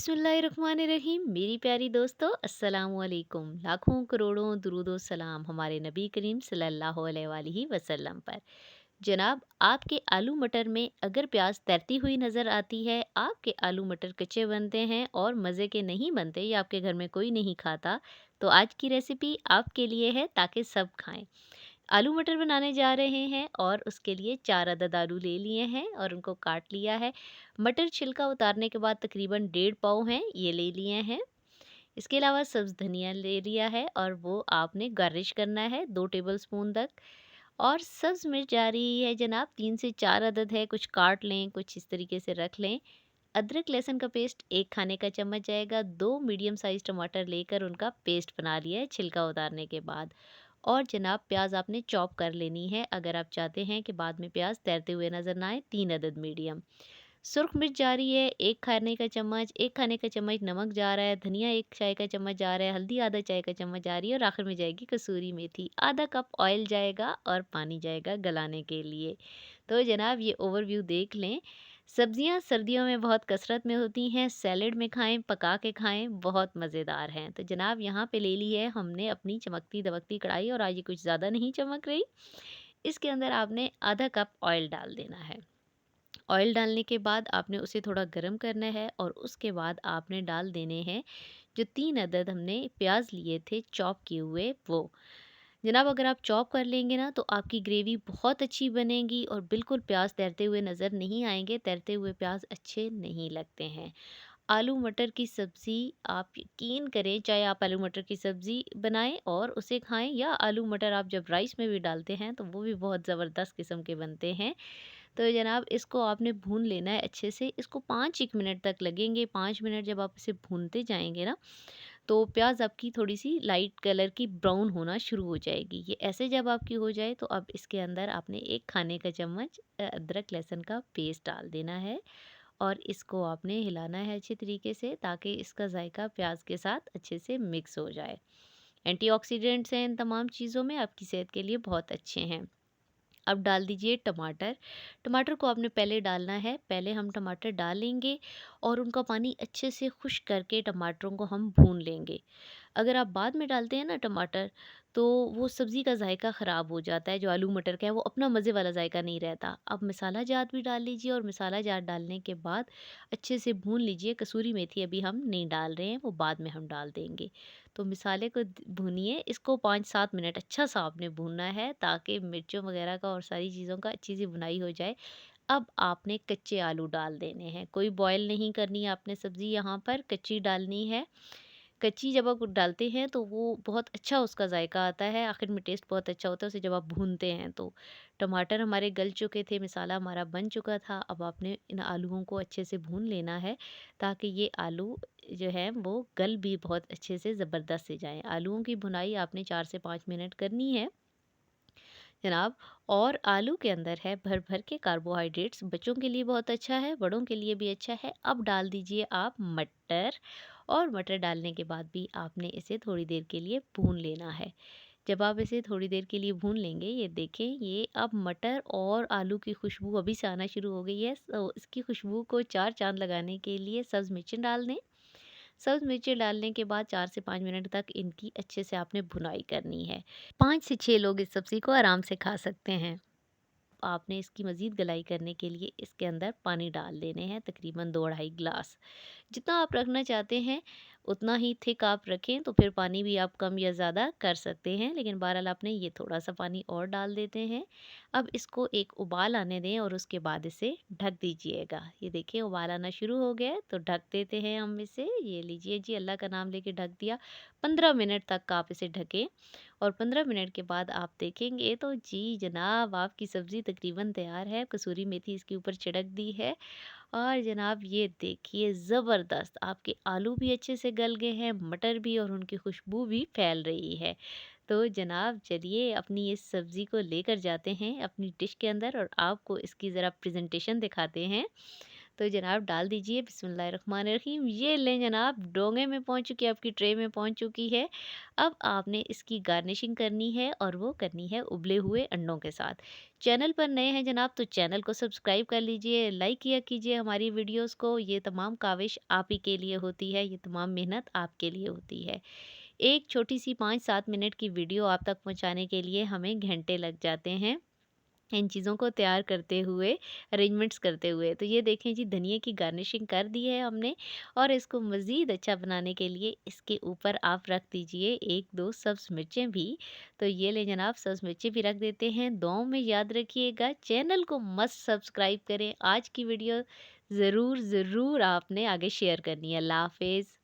बिस्मिल्लाहिर्रहमानिर्रहीम। मेरी प्यारी दोस्तों, अस्सलाम वालेकुम। लाखों करोड़ों दुरूदो सलाम हमारे नबी करीम सल्लल्लाहु अलैहि वसल्लम पर। जनाब, आपके आलू मटर में अगर प्याज तैरती हुई नज़र आती है, आपके आलू मटर कच्चे बनते हैं और मज़े के नहीं बनते या आपके घर में कोई नहीं खाता, तो आज की रेसिपी आपके लिए है ताकि सब खाएं। आलू मटर बनाने जा रहे हैं और उसके लिए 4 अदद आलू ले लिए हैं और उनको काट लिया है। मटर छिलका उतारने के बाद तकरीबन 1.5 पाव हैं, ये ले लिए हैं। इसके अलावा सब्ज़ धनिया ले लिया है और वो आपने गार्निश करना है 2 टेबलस्पून तक। और सब्ज़ मिर्च जा रही है जनाब 3 से 4 अदद है, कुछ काट लें, कुछ इस तरीके से रख लें। अदरक लहसुन का पेस्ट 1 खाने का चम्मच जाएगा। 2 मीडियम साइज़ टमाटर लेकर उनका पेस्ट बना लिया है छिलका उतारने के बाद। और जनाब प्याज आपने चॉप कर लेनी है अगर आप चाहते हैं कि बाद में प्याज तैरते हुए नज़र ना आए। 3 अदद मीडियम सुर्ख मिर्च जा रही है 1 खाने का चम्मच। 1 खाने का चम्मच नमक जा रहा है। धनिया 1 चाय का चम्मच जा रहा है। हल्दी आधा चाय का चम्मच जा रही है और आखिर में जाएगी कसूरी मेथी। आधा कप ऑयल जाएगा और पानी जाएगा गलाने के लिए। तो जनाब ये ओवरव्यू देख लें। सब्जियां सर्दियों में बहुत कसरत में होती हैं, सैलेड में खाएं, पका के खाएं, बहुत मज़ेदार हैं। तो जनाब यहाँ पे ले ली है हमने अपनी चमकती दमकती कढ़ाई और आज ये कुछ ज़्यादा नहीं चमक रही। इसके अंदर आपने आधा कप ऑयल डाल देना है। ऑयल डालने के बाद आपने उसे थोड़ा गर्म करना है और उसके बाद आपने डाल देने हैं जो 3 अदद हमने प्याज लिए थे चॉप किए हुए वो। जनाब अगर आप चॉप कर लेंगे ना तो आपकी ग्रेवी बहुत अच्छी बनेगी और बिल्कुल प्याज तैरते हुए नज़र नहीं आएंगे। तैरते हुए प्याज अच्छे नहीं लगते हैं। आलू मटर की सब्ज़ी आप यकीन करें, चाहे आप आलू मटर की सब्ज़ी बनाएं और उसे खाएं या आलू मटर आप जब राइस में भी डालते हैं तो वो भी बहुत ज़बरदस्त किस्म के बनते हैं। तो जनाब इसको आपने भून लेना है अच्छे से। इसको 5 मिनट तक लगेंगे। 5 मिनट जब आप इसे भूनते जाएंगे ना तो प्याज आपकी थोड़ी सी लाइट कलर की ब्राउन होना शुरू हो जाएगी। ये ऐसे जब आपकी हो जाए तो अब इसके अंदर आपने 1 खाने का चम्मच अदरक लहसुन का पेस्ट डाल देना है और इसको आपने हिलाना है अच्छे तरीके से ताकि इसका जायका प्याज के साथ अच्छे से मिक्स हो जाए। एंटीऑक्सीडेंट्स हैं इन तमाम चीज़ों में, आपकी सेहत के लिए बहुत अच्छे हैं। अब डाल दीजिए टमाटर। टमाटर को आपने पहले डालना है। पहले हम टमाटर डालेंगे और उनका पानी अच्छे से खुश्क करके टमाटरों को हम भून लेंगे। अगर आप बाद में डालते हैं ना टमाटर, तो वो सब्ज़ी का जायका ख़राब हो जाता है। जो आलू मटर का है वो अपना मज़े वाला जायका नहीं रहता। अब मसाला जात भी डाल लीजिए और मसाला जात डालने के बाद अच्छे से भून लीजिए। कसूरी मेथी अभी हम नहीं डाल रहे हैं, वो बाद में हम डाल देंगे। तो मसाले को भूनिए, इसको 5-7 मिनट अच्छा सा आपने भूनना है ताकि मिर्चों वगैरह का और सारी चीज़ों का अच्छी सी भुनाई हो जाए। अब आपने कच्चे आलू डाल देने हैं। कोई बॉयल नहीं करनी है आपने सब्ज़ी, यहाँ पर कच्ची डालनी है। कच्ची जब आप डालते हैं तो वो बहुत अच्छा उसका जायका आता है, आखिर में टेस्ट बहुत अच्छा होता है उसे जब आप भूनते हैं तो। टमाटर हमारे गल चुके थे, मसाला हमारा बन चुका था। अब आपने इन आलूओं को अच्छे से भून लेना है ताकि ये आलू जो है वो गल भी बहुत अच्छे से ज़बरदस्त से जाएँ। आलूओं की भुनाई आपने 4 से 5 मिनट करनी है जनाब। और आलू के अंदर है भर भर के कार्बोहाइड्रेट्स, बच्चों के लिए बहुत अच्छा है, बड़ों के लिए भी अच्छा है। अब डाल दीजिए आप मटर और मटर डालने के बाद भी आपने इसे थोड़ी देर के लिए भून लेना है। जब आप इसे थोड़ी देर के लिए भून लेंगे, ये देखें ये अब मटर और आलू की खुशबू अभी से आना शुरू हो गई है। तो इसकी खुशबू को 4 चाँद लगाने के लिए सब्ज़ मिर्चें डाल दें। सब्ज़ मिर्ची डालने के बाद 4 से 5 मिनट तक इनकी अच्छे से आपने भुनाई करनी है। 5 से 6 लोग इस सब्ज़ी को आराम से खा सकते हैं। आपने इसकी मज़ीद गलाई करने के लिए इसके अंदर पानी डाल देने हैं तकरीबन 2 ढाई गिलास। जितना आप रखना चाहते हैं उतना ही थिक आप रखें, तो फिर पानी भी आप कम या ज़्यादा कर सकते हैं, लेकिन बहरहाल आपने ये थोड़ा-सा पानी और डाल देते हैं। अब इसको एक उबाल आने दें और उसके बाद इसे ढक दीजिएगा। ये देखिए उबाल आना शुरू हो गया है तो ढक देते हैं हम इसे। ये लीजिए जी, अल्लाह का नाम लेके ढक दिया। 15 मिनट तक आप इसे ढकें और 15 मिनट के बाद आप देखेंगे तो जी जनाब आपकी सब्ज़ी तकरीबन तैयार है। कसूरी मेथी इसके ऊपर छिड़क दी है और जनाब ये देखिए ज़बरदस्त आपके आलू भी अच्छे से गल गए हैं, मटर भी, और उनकी खुशबू भी फैल रही है। तो जनाब चलिए अपनी इस सब्ज़ी को लेकर जाते हैं अपनी डिश के अंदर और आपको इसकी ज़रा प्रेजेंटेशन दिखाते हैं। तो जनाब डाल दीजिए बिस्मिल्लाहिर्रहमानिर्रहीम। ये लें जनाब डोंगे में पहुँच चुकी है, आपकी ट्रे में पहुँच चुकी है। अब आपने इसकी गार्निशिंग करनी है और वो करनी है उबले हुए अंडों के साथ। चैनल पर नए हैं जनाब तो चैनल को सब्सक्राइब कर लीजिए, लाइक किया कीजिए हमारी वीडियोज़ को। ये तमाम काविश आप ही के लिए होती है, ये तमाम मेहनत आपके लिए होती है। एक छोटी-सी 5-7 मिनट की वीडियो आप तक पहुँचाने के लिए हमें घंटे लग जाते हैं, इन चीज़ों को तैयार करते हुए, अरेंजमेंट्स करते हुए। तो ये देखें जी धनिये की गार्निशिंग कर दी है हमने और इसको मज़ीद अच्छा बनाने के लिए इसके ऊपर आप रख दीजिए 1-2 सब्ज़ मिर्चें भी। तो ये लें जनाब सब्ज़ मिर्चें भी रख देते हैं। दुआओं में याद रखिएगा, चैनल को मस्ट सब्सक्राइब करें। आज की वीडियो ज़रूर आपने आगे शेयर करनी है। अल्लाह हाफ़िज़।